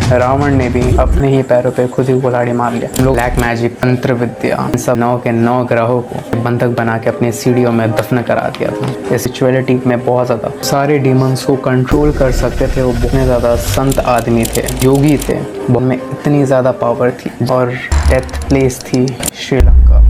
रावण ने भी अपने ही पैरों पे खुद ही कुल्हाड़ी मार लिया। लोग ब्लैक मैजिक, तंत्र विद्या, इन सब 9 के 9 ग्रहों को बंधक बना के अपनी सीढ़ियों में दफन करा दिया था। इस सिचुएलिटी में बहुत ज्यादा सारे डीमंस को कंट्रोल कर सकते थे। वो बहुत ज्यादा संत आदमी थे, योगी थे, उनमें इतनी ज्यादा पावर थी। और डेथ प्लेस थी श्रीलंका।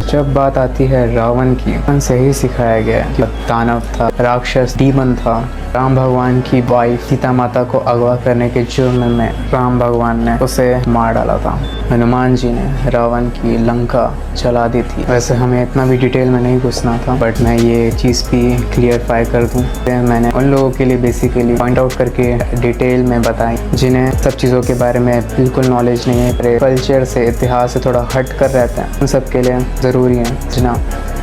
जब बात आती है रावण की, रावण से ही सिखाया गया है कि दानव था, राक्षस, डीमन था। राम भगवान की वाइफ सीता माता को अगवा करने के जुर्म में राम भगवान ने उसे मार डाला था। हनुमान जी ने रावण की लंका जला दी थी। वैसे हमें इतना भी डिटेल में नहीं घुसना था, बट मैं ये चीज़ भी क्लियरफाई कर दूं। मैंने उन लोगों के लिए बेसिकली पॉइंट आउट करके डिटेल में बताई जिन्हें सब चीज़ों के बारे में बिल्कुल नॉलेज नहीं है, कल्चर से, इतिहास से थोड़ा हट कर रहते हैं। उन सब के लिए ज़रूरी है जना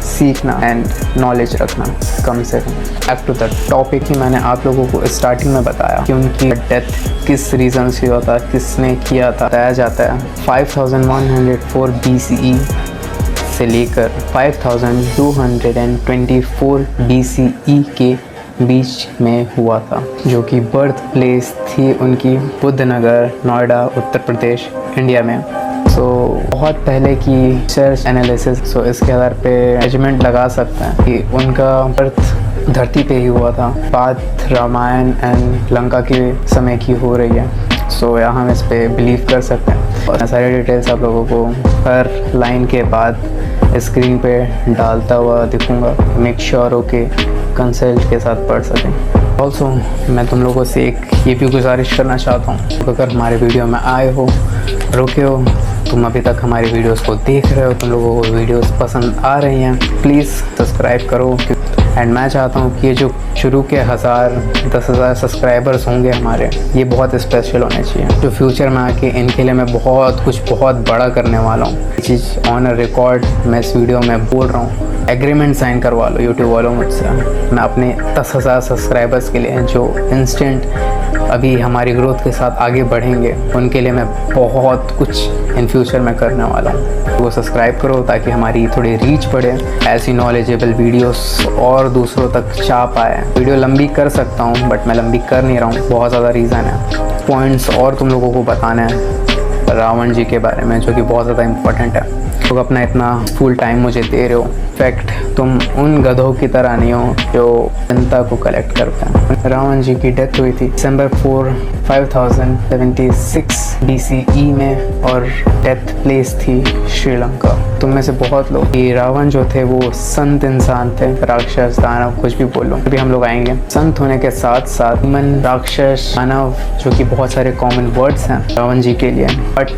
सीखना एंड नॉलेज रखना कम से कम। बैक टू द टॉपिक ही मैंने आप लोगों को स्टार्टिंग में बताया कि उनकी डेथ किस रीज़न से हुआ था, किसने किया था। बताया जाता है 5104 BCE से लेकर 5224 BCE के बीच में हुआ था, जो कि बर्थ प्लेस थी उनकी बुद्धनगर, नोएडा, उत्तर प्रदेश, इंडिया में। बहुत पहले की सर्च एनालिसिस इसके आधार पे जजमेंट लगा सकते हैं कि उनका बर्थ धरती पे ही हुआ था। बात रामायण एंड लंका के समय की हो रही है, यहाँ हम इस पे बिलीव कर सकते हैं। और सारी डिटेल्स आप लोगों को हर लाइन के बाद स्क्रीन पे डालता हुआ दिखूंगा। मेक श्योर हो के कंसल्ट के साथ पढ़ सकें। ऑल्सो मैं तुम लोगों से एक ये भी गुजारिश करना चाहता हूँ, अगर हमारे वीडियो में आए हो, रुके हो, तुम अभी तक हमारी वीडियोस को देख रहे हो, तुम लोगों को वीडियोस पसंद आ रही हैं, प्लीज़ सब्सक्राइब करो। एंड मैं चाहता हूँ कि ये जो शुरू के 1000-10,000 सब्सक्राइबर्स होंगे हमारे, ये बहुत स्पेशल होने चाहिए। जो फ्यूचर में आके इनके लिए मैं बहुत बड़ा करने वाला हूँ। ये चीज़ ऑन रिकॉर्ड मैं इस वीडियो में बोल रहा हूँ। एग्रीमेंट साइन करवा लो यूट्यूब वालों मुझसे। मैं अपने 10,000 सब्सक्राइबर्स के लिए जो इंस्टेंट अभी हमारी ग्रोथ के साथ आगे बढ़ेंगे, उनके लिए मैं बहुत कुछ इन फ्यूचर में करने वाला हूँ। वो सब्सक्राइब करो ताकि हमारी थोड़ी रीच बढ़े, ऐसी नॉलेजेबल वीडियोस और दूसरों तक जा पाए। वीडियो लंबी कर सकता हूँ, बट मैं लंबी कर नहीं रहा हूँ, बहुत ज़्यादा रीज़न है। पॉइंट्स और तुम लोगों को बताना है रावण जी के बारे में, जो कि बहुत ज़्यादा इम्पोर्टेंट है। लोग अपना इतना फुल टाइम मुझे दे रहे हो। इनफैक्ट तुम उन गधों की तरह नहीं हो जो जनता को कलेक्ट करते हैं। रावण जी की डेथ हुई थी December 4, 5076 BCE में, और डेथ प्लेस थी श्रीलंका। तुम में से बहुत लोग ये रावण जो थे वो संत इंसान थे, राक्षस, दानव, कुछ भी बोलो, अभी हम लोग आएंगे। संत होने के साथ साथ मन, राक्षस, दानव, जो कि बहुत सारे कॉमन वर्ड्स हैं रावण जी के लिए, बट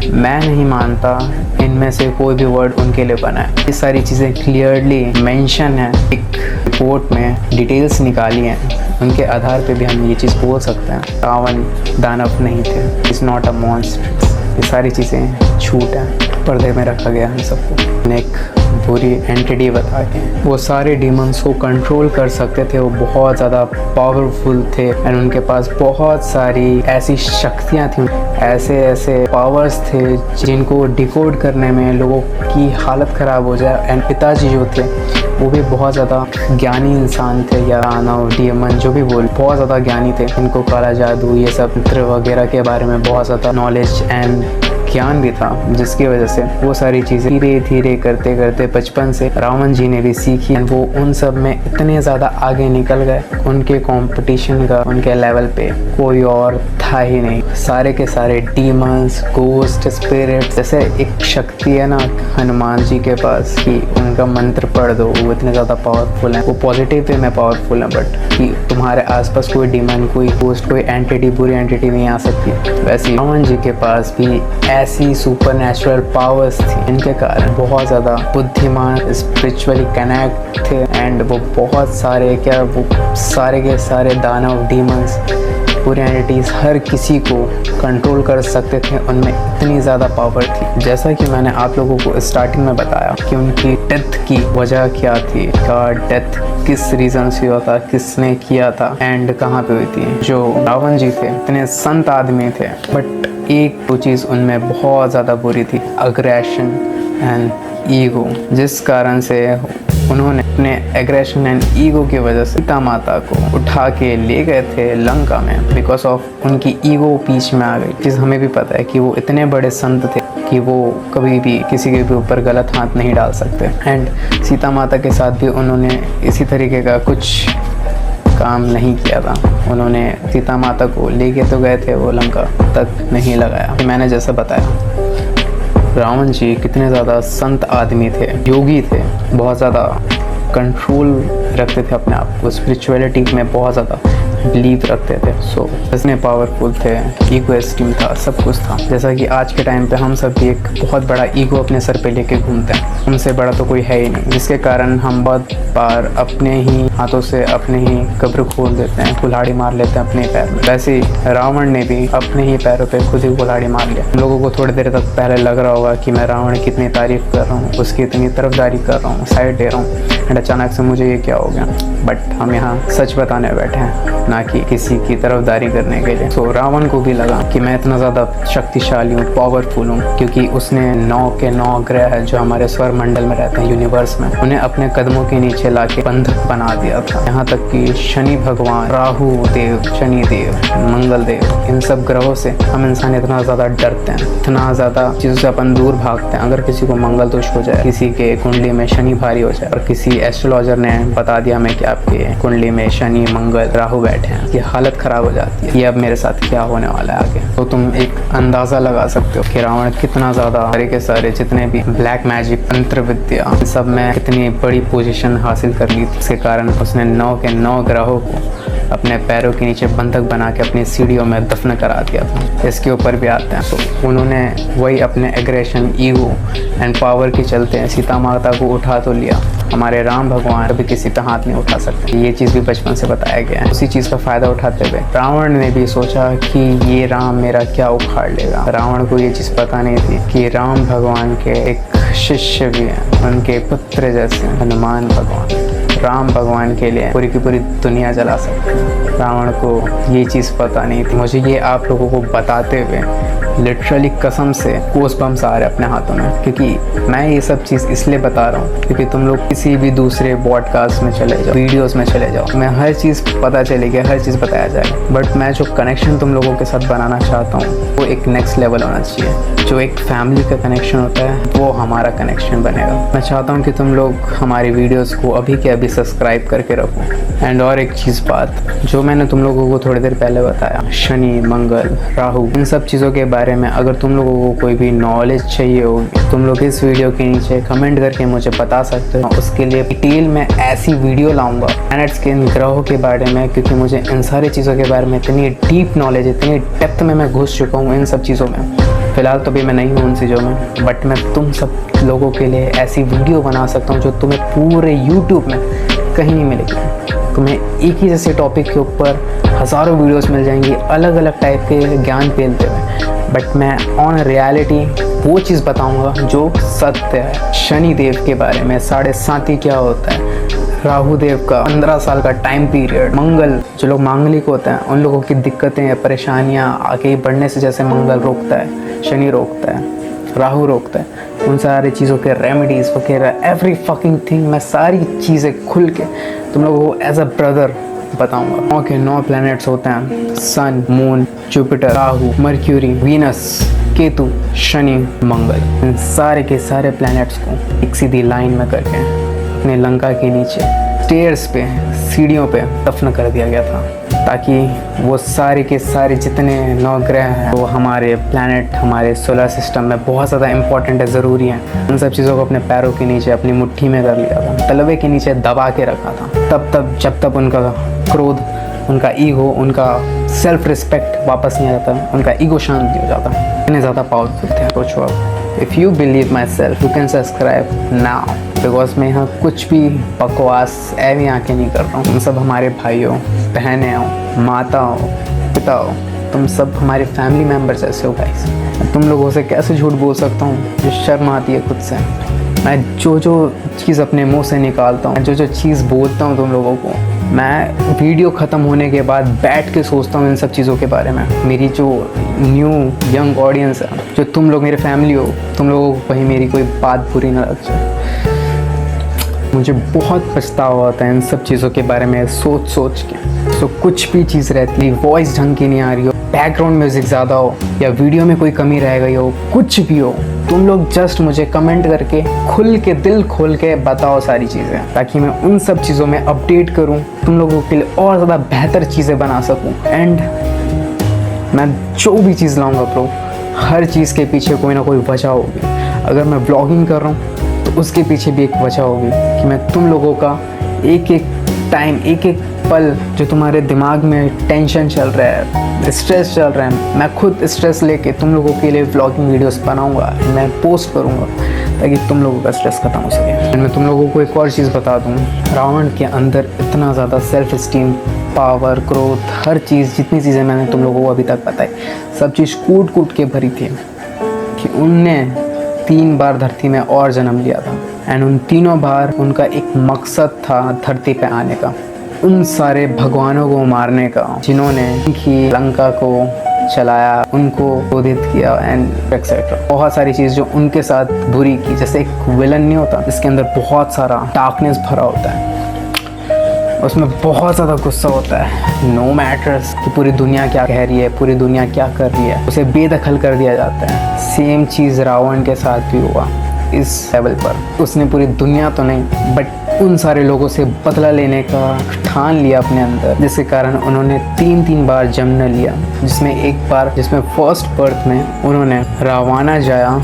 मैं नहीं मानता इनमें से कोई भी वर्ड उनके लिए बना है। ये सारी चीज़ें क्लियरली मेंशन है, एक रिपोर्ट में डिटेल्स निकाली हैं, उनके आधार पे भी हम ये चीज़ बोल सकते हैं रावण दानव नहीं थे। It's not a monster. ये सारी चीज़ें झूठ है, पर्दे में रखा गया हम सबको। एक पूरी एंटिटी बता के वो सारे डीमंस को कंट्रोल कर सकते थे। वो बहुत ज़्यादा पावरफुल थे एंड उनके पास बहुत सारी ऐसी शक्तियाँ थी, ऐसे पावर्स थे जिनको डिकोड करने में लोगों की हालत ख़राब हो जाए। एंड पिताजी जो थे वो भी बहुत ज़्यादा ज्ञानी इंसान थे, या दानव, डीमन, जो भी बोल, बहुत ज़्यादा ज्ञानी थे। इनको काला जादू, ये सब तंत्र वगैरह के बारे में बहुत ज़्यादा नॉलेज एंड ज्ञान भी था, जिसकी वजह से वो सारी चीज़ें धीरे धीरे करते करते बचपन से रावण जी ने भी सीखी। वो उन सब में इतने ज़्यादा आगे निकल गए, उनके कंपटीशन का उनके लेवल पे कोई और था ही नहीं। सारे के सारे डीमंस, गोस्ट, स्पिरिट, जैसे एक शक्ति है ना हनुमान जी के पास कि उनका मंत्र पढ़ दो, वो इतने ज़्यादा पावरफुल हैं। वो पॉजिटिव वे में पावरफुल हैं, बट कि तुम्हारे आसपास कोई डीमन, कोई गोस्ट, कोई एंटिटी, बुरी एंटिटी नहीं आ सकती। वैसे रावण जी के पास भी ऐसी सुपरनैचुरल पावर्स थी, इनके कारण बहुत ज़्यादा बुद्धिमान, स्पिरिचुअली कनेक्ट थे। एंड वो बहुत सारे वो सारे के सारे दानव, डीमंस, पूरी एंटिटीज़, हर किसी को कंट्रोल कर सकते थे। उनमें इतनी ज़्यादा पावर थी। जैसा कि मैंने आप लोगों को स्टार्टिंग में बताया कि उनकी डेथ की वजह क्या थी, क्या डेथ किस रीज़न से हुआ था, किसने किया था एंड कहाँ पे हुई थी। जो रावण जी थे इतने संत आदमी थे, बट एक तो चीज़ उनमें बहुत ज़्यादा बुरी थी, अग्रेशन एंड ईगो, जिस कारण से उन्होंने अपने एग्रेशन एंड ईगो की वजह से सीता माता को उठा के ले गए थे लंका में। बिकॉज ऑफ उनकी ईगो बीच में आ गई। चीज़ हमें भी पता है कि वो इतने बड़े संत थे कि वो कभी भी किसी के भी ऊपर गलत हाथ नहीं डाल सकते। एंड सीता माता के साथ भी उन्होंने इसी तरीके का कुछ काम नहीं किया था। उन्होंने सीता माता को लेके तो गए थे, वो लंका तक नहीं लगाया। मैंने जैसा बताया, रावण जी कितने ज़्यादा संत आदमी थे, योगी थे, बहुत ज़्यादा कंट्रोल रखते थे अपने आप को, स्पिरिचुअलिटी में बहुत ज़्यादा बिलीव रखते थे। सो इतने पावरफुल थे, ईगो एस्टीम था, सब कुछ था। जैसा कि आज के टाइम पे हम सब भी एक बहुत बड़ा ईगो अपने सर पे लेके घूमते हैं, हमसे बड़ा तो कोई है ही नहीं, जिसके कारण हम बहुत बार अपने ही हाथों से अपने ही कब्र खोल देते हैं, कुल्हाड़ी मार लेते हैं अपने पैर में। वैसे ही रावण ने भी अपने ही पैरों पे खुद ही कुल्हाड़ी मार लिया। हम लोगों को थोड़ी देर तक पहले लग रहा होगा कि मैं रावण की इतनी तारीफ कर रहा हूँ, उसकी इतनी तरफदारी कर रहा हूँ, साइड दे रहा हूँ, एंड अचानक से मुझे ये क्या हो गया। बट हम यहाँ सच बताने बैठे हैं, ना कि किसी की तरफदारी करने के लिए। तो रावण को भी लगा कि मैं इतना ज़्यादा शक्तिशाली हूँ, पावरफुल हूँ, क्योंकि उसने 9 के 9 ग्रह है जो हमारे स्वर मंडल में रहते हैं, यूनिवर्स में, उन्हें अपने कदमों के नीचे लाके बंधक बना दिया था। यहाँ तक कि शनि भगवान, राहु देव, शनि देव, मंगल देव, इन सब ग्रहों से हम इंसान इतना ज़्यादा डरते हैं, इतना ज़्यादा चीज़ों से अपन दूर भागते हैं। अगर किसी को मंगल दोष हो जाए, किसी के कुंडली में शनि भारी हो जाए, और किसी एस्ट्रोलॉजर ने बता दिया हमें कि आपके कुंडली में शनि, मंगल, राहु बैठे हैं, ये हालत खराब हो जाती है, ये अब मेरे साथ क्या होने वाला है आगे। तो तुम एक अंदाज़ा लगा सकते हो कि रावण कितना ज़्यादा सारे के सारे जितने भी ब्लैक मैजिक, तंत्र विद्या, सब में कितनी बड़ी पोजीशन हासिल कर ली। इसके कारण उसने 9 के 9 ग्रहों को अपने पैरों के नीचे बंधक बना के अपनी सीढ़ियों में दफन करा दिया था। इसके ऊपर भी आते हैं। तो उन्होंने वही अपने एग्रेशन, ईगो एंड पावर के चलते सीता माता को उठा तो लिया। हमारे राम भगवान कभी किसी पे हाथ नहीं उठा सकते, ये चीज़ भी बचपन से बताया गया है। उसी चीज़ का फ़ायदा उठाते हुए रावण ने भी सोचा कि ये राम मेरा क्या उखाड़ लेगा। रावण को ये चीज़ पता नहीं थी कि राम भगवान के एक शिष्य भी हैं, उनके पुत्र जैसे हनुमान भगवान, राम भगवान के लिए पूरी की पूरी दुनिया जला सकते हैं। रावण को ये चीज़ पता नहीं थी। मुझे ये आप लोगों को बताते हुए लिटरली कसम से गूज़बम्स आ रहे अपने हाथों में, क्योंकि मैं ये सब चीज़ इसलिए बता रहा हूँ क्योंकि तुम लोग किसी भी दूसरे पॉडकास्ट में चले जाओ, वीडियोस में चले जाओ, मैं हर चीज़ पता चलेगी, हर चीज़ बताया जाएगा। बट मैं जो कनेक्शन तुम लोगों के साथ बनाना चाहता हूँ वो एक नेक्स्ट लेवल होना चाहिए। जो एक फैमिली का कनेक्शन होता है वो हमारा कनेक्शन बनेगा। मैं चाहता हूँ कि तुम लोग हमारी वीडियोज़ को अभी के अभी सब्सक्राइब करके रखो। एंड और एक चीज़ बात जो मैंने तुम लोगों को थोड़ी देर पहले बताया, शनि, मंगल, राहु, इन सब चीज़ों के बारे में अगर तुम लोगों को कोई भी नॉलेज चाहिए होगी, तुम लोग इस वीडियो के नीचे कमेंट करके मुझे बता सकते हो। उसके लिए डिटेल में ऐसी वीडियो लाऊंगा प्लैनेट्स के, इन ग्रहों के बारे में, क्योंकि मुझे इन सारी चीज़ों के बारे में इतनी डीप नॉलेज, इतनी डेप्थ में मैं घुस चुका हूँ इन सब चीज़ों में। फ़िलहाल तो भी मैं नहीं हूँ उन चीज़ों में, बट मैं तुम सब लोगों के लिए ऐसी वीडियो बना सकता हूँ जो तुम्हें पूरे यूट्यूब में कहीं नहीं मिलेगी। तुम्हें एक ही जैसे टॉपिक के ऊपर हज़ारों वीडियोस मिल जाएंगी, अलग अलग टाइप के ज्ञान फैलते हुए, बट मैं ऑन रियलिटी वो चीज़ बताऊंगा जो सत्य है। शनि देव के बारे में 7.5 क्या होता है, राहु देव का 15 साल का टाइम पीरियड, मंगल, जो लोग मांगलिक होते हैं उन लोगों की दिक्कतें, परेशानियां आगे बढ़ने से जैसे मंगल रोकता है, शनि रोकता है, राहु रोकता है, उन सारी चीज़ों के रेमेडीज़ वगैरह, एवरी फकिंग थिंग, मैं सारी चीज़ें खुल के तुम लोगों को एज अ ब्रदर बताऊंगा। 9 के 9 प्लैनेट्स होते हैं, sun, moon, Jupiter, Rahu, Mercury, Venus, Ketu, Shani, Mangal. इन सारे के सारे प्लैनेट्स को एक सीधी लाइन में करके अपने लंका के नीचे स्टेयर्स पे, सीढ़ियों पे दफन कर दिया गया था, ताकि वो सारे के सारे जितने 9 ग्रह हैं वो हमारे प्लैनेट, हमारे सोलर सिस्टम में बहुत ज़्यादा इंपॉर्टेंट है, ज़रूरी है। उन सब चीज़ों को अपने पैरों के नीचे, अपनी मुट्ठी में कर लिया था, तलवे के नीचे दबा के रखा था। तब जब तक उनका क्रोध, उनका ईगो, उनका सेल्फ रिस्पेक्ट वापस नहीं आ जाता, उनका ईगो शांत नहीं हो जाता। इतने ज़्यादा पावरफुल थे। सोचो अब, if you believe my self you can subscribe now, because मैं यहाँ कुछ भी बकवास एवी आके नहीं कर रहा हूँ। तुम सब हमारे भाई हो, बहनें हो, माता हो, पिता हो, तुम सब हमारे फैमिली मेम्बर्स ऐसे हो गाइस। तुम लोगों से कैसे झूठ बोल सकता हूँ, जो शर्म आती है खुद से। मैं जो चीज़ अपने मुंह से निकालता हूँ, जो चीज़ बोलता हूँ तुम लोगों को, मैं वीडियो ख़त्म होने के बाद बैठ के सोचता हूँ इन सब चीज़ों के बारे में। मेरी जो न्यू यंग ऑडियंस है, जो तुम लोग मेरे फैमिली हो, तुम लोगों को कहीं मेरी कोई बात बुरी ना लग जाए। मुझे बहुत पछतावा होता है इन सब चीज़ों के बारे में सोच के। तो कुछ भी चीज़ रहती, वॉइस ढंग की नहीं आ रही हो, बैकग्राउंड म्यूज़िक ज़्यादा हो, या वीडियो में कोई कमी रह गई हो, कुछ भी हो, तुम लोग जस्ट मुझे कमेंट करके खुल के दिल खोल के बताओ सारी चीज़ें, ताकि मैं उन सब चीज़ों में अपडेट करूं, तुम लोगों के लिए और ज़्यादा बेहतर चीज़ें बना सकूं। एंड मैं जो भी चीज़ लाऊंगा ब्रो, हर चीज़ के पीछे कोई ना कोई वजह होगी। अगर मैं ब्लॉगिंग कर रहा हूँ तो उसके पीछे भी एक वजह होगी कि मैं तुम लोगों का एक एक टाइम, एक एक पल जो तुम्हारे दिमाग में टेंशन चल रहा है, स्ट्रेस चल रहा है, मैं खुद स्ट्रेस लेके तुम लोगों के लिए व्लॉगिंग वीडियोस बनाऊंगा, मैं पोस्ट करूंगा ताकि तुम लोगों का स्ट्रेस खत्म हो सके। मैं तुम लोगों को एक और चीज़ बता दूं, रावण के अंदर इतना ज़्यादा सेल्फ इस्टीम, पावर, ग्रोथ, हर चीज़, जितनी चीज़ें मैंने तुम लोगों को अभी तक बताई, सब चीज़ कूट कूट के भरी थी कि उनने 3 बार धरती में और जन्म लिया था। एंड उन तीनों बार उनका एक मकसद था धरती पे आने का, उन सारे भगवानों को मारने का जिन्होंने की लंका को चलाया, उनको क्रोधित किया एंड एक्सेट्रा। बहुत सारी चीज़ जो उनके साथ बुरी की, जैसे एक विलन नहीं होता इसके अंदर बहुत सारा डार्कनेस भरा होता है, उसमें बहुत ज़्यादा गुस्सा होता है, नो मैटर्स कि पूरी दुनिया क्या कह रही है, पूरी दुनिया क्या कर रही है, उसे बेदखल कर दिया जाता है। सेम चीज़ रावण के साथ भी हुआ इस लेवल पर। उसने पूरी दुनिया तो नहीं बट उन सारे लोगों से बदला लेने का ठान लिया अपने अंदर, जिसके कारण उन्होंने 3 बार जन्म लिया, जिसमें एक बार, जिसमें फर्स्ट बर्थ में उन्होंने रावणा जाया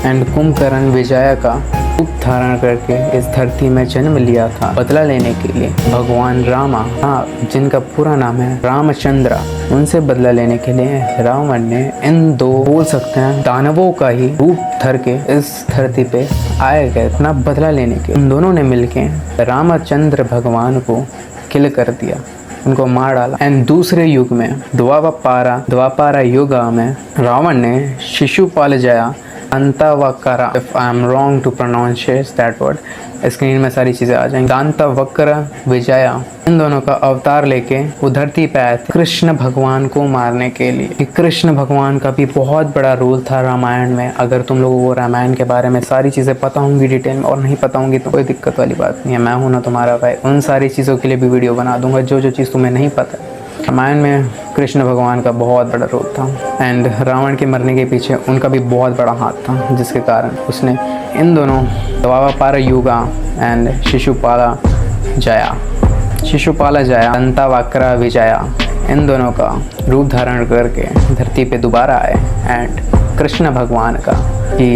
एंड कुंभकर्ण विजया का रूप धारण करके इस धरती में जन्म लिया था बदला लेने के लिए। भगवान रामा, हाँ, जिनका पूरा नाम है रामचंद्र, उनसे बदला लेने के लिए रावण ने इन 2 बोल सकते हैं दानवों का ही रूप धर के इस धरती पे आए गए अपना बदला लेने के। उन दोनों ने मिलके रामचंद्र भगवान को किल कर दिया, उनको मार डाला। एंड दूसरे युग में द्वापारा युग में रावण ने Shishupal Jaya Dantavakra, if I am wrong to pronounce that word, screen में सारी चीज़ें आ जाएंगी, दांतावक्र विजया, इन दोनों का अवतार लेके वो धरती पे आए थे कृष्ण भगवान को मारने के लिए। कृष्ण भगवान का भी बहुत बड़ा रोल था रामायण में। अगर तुम लोगों को रामायण के बारे में सारी चीज़ें पता होंगी डिटेल में, और नहीं पता होंगी तो कोई दिक्कत वाली बात नहीं है, मैं हूं ना तुम्हारा भाई, उन सारी चीज़ों के लिए भी वीडियो बना दूंगा जो चीज़ तुम्हें नहीं पता। रामायण में कृष्ण भगवान का बहुत बड़ा रोल था एंड रावण के मरने के पीछे उनका भी बहुत बड़ा हाथ था, जिसके कारण उसने इन दोनों द्वापार युगा एंड शिशुपाला जया दंतावक्र विजया, इन दोनों का रूप धारण करके धरती पे दोबारा आए एंड कृष्ण भगवान का कि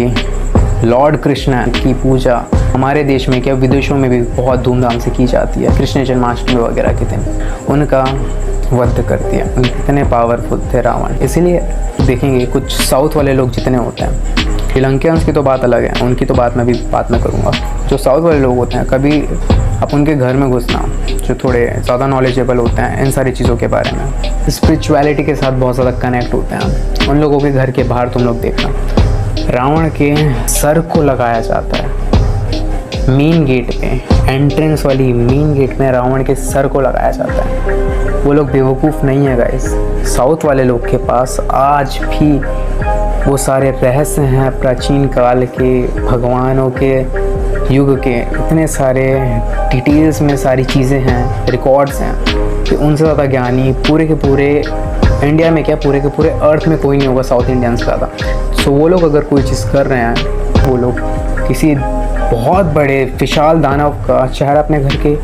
लॉर्ड कृष्ण की पूजा हमारे देश में क्या विदेशों में भी बहुत धूमधाम से की जाती है, कृष्ण जन्माष्टमी वगैरह के दिन उनका वध कर दिया। इतने पावरफुल थे रावण। इसीलिए देखेंगे कुछ साउथ वाले लोग जितने होते हैं, श्रीलंकियंस की तो बात अलग है, उनकी तो बात मैं भी बाद में करूँगा। जो साउथ वाले लोग होते हैं, कभी आप उनके घर में घुसना, जो थोड़े ज़्यादा नॉलेजेबल होते हैं इन सारी चीज़ों के बारे में, स्पिरिचुअलिटी के साथ बहुत ज़्यादा कनेक्ट होते हैं, उन लोगों के घर के बाहर तुम लोग देखना रावण के सर को लगाया जाता है मेन गेट पे, एंट्रेंस वाली मेन गेट में रावण के सर को लगाया जाता है। वो लोग बेवकूफ़ नहीं है गाइस, साउथ वाले लोग के पास आज भी वो सारे रहस्य हैं प्राचीन काल के, भगवानों के युग के, इतने सारे डिटेल्स में सारी चीज़ें हैं, रिकॉर्ड्स हैं कि उनसे ज़्यादा ज्ञानी पूरे के पूरे इंडिया में क्या पूरे के पूरे अर्थ में कोई नहीं होगा साउथ इंडियंस से ज़्यादा। सो वो लोग अगर कोई चीज़ कर रहे हैं, वो लोग किसी बहुत बड़े विशाल दानव का चेहरा अपने घर के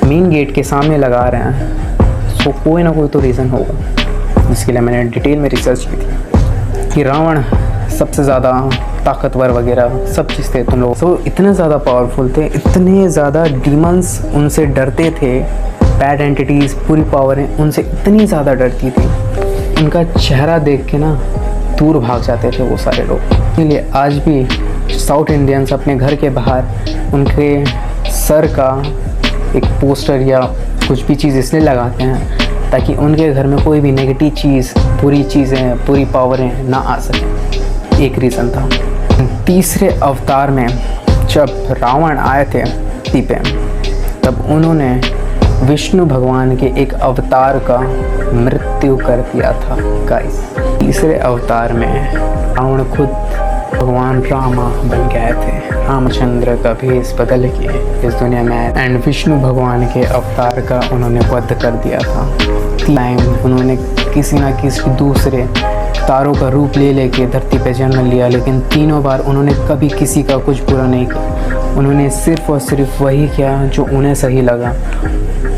मेन गेट के सामने लगा रहे हैं, सो कोई ना कोई तो रीज़न होगा, जिसके लिए मैंने डिटेल में रिसर्च की थी कि रावण सबसे ज़्यादा ताकतवर वगैरह सब चीज़ थे तुम लोग। सो इतने ज़्यादा पावरफुल थे, इतने ज़्यादा डीमंस उनसे डरते थे, बैड एंटिटीज़ पूरी पावरें उनसे इतनी ज़्यादा डरती थी, उनका चेहरा देख के ना दूर भाग जाते थे वो सारे लोग। इसलिए आज भी साउथ इंडियंस अपने घर के बाहर उनके सर का एक पोस्टर या कुछ भी चीज़ इसलिए लगाते हैं ताकि उनके घर में कोई भी नेगेटिव चीज़, बुरी चीज़ें, बुरी पावरें ना आ सकें। एक रीज़न था। तीसरे अवतार में जब रावण आए थे धरती पे, तब उन्होंने विष्णु भगवान के एक अवतार का मृत्यु कर दिया था गाइस। तीसरे अवतार में रावण खुद भगवान रामा बन गए थे। रामचंद्र का भेष बदल के इस दुनिया में आए एंड विष्णु भगवान के अवतार का उन्होंने वध कर दिया था। टाइम उन्होंने किसी ना किसी दूसरे तारों का रूप ले लेके धरती पे जन्म लिया, लेकिन तीनों बार उन्होंने कभी किसी का कुछ बुरा नहीं किया। उन्होंने सिर्फ और सिर्फ वही किया जो उन्हें सही लगा।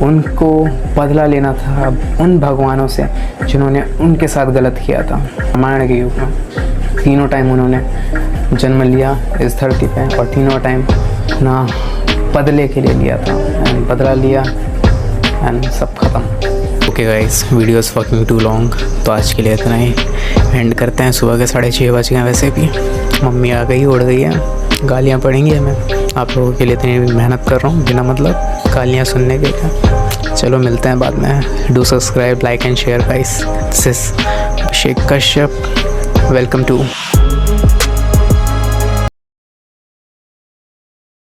उनको बदला लेना था उन भगवानों से जिन्होंने उनके साथ गलत किया था। रामायण के युग में तीनों टाइम उन्होंने जन्म लिया इस धरती पे और तीनों टाइम ना बदले के लिए लिया था एंड बदला लिया एंड सब खत्म। Okay guys, video is fucking too long, तो आज के लिए इतना ही। एंड करते हैं। सुबह के 6:30 बज गए। वैसे भी मम्मी आ गई, उड़ गई है, गालियाँ पड़ेंगी हमें। आप लोगों के लिए इतनी मेहनत कर रहा हूँ बिना मतलब गालियाँ सुनने के लिए। चलो मिलते हैं बाद में। Do subscribe, like and share guys. This is Abhishek Kashyap, welcome to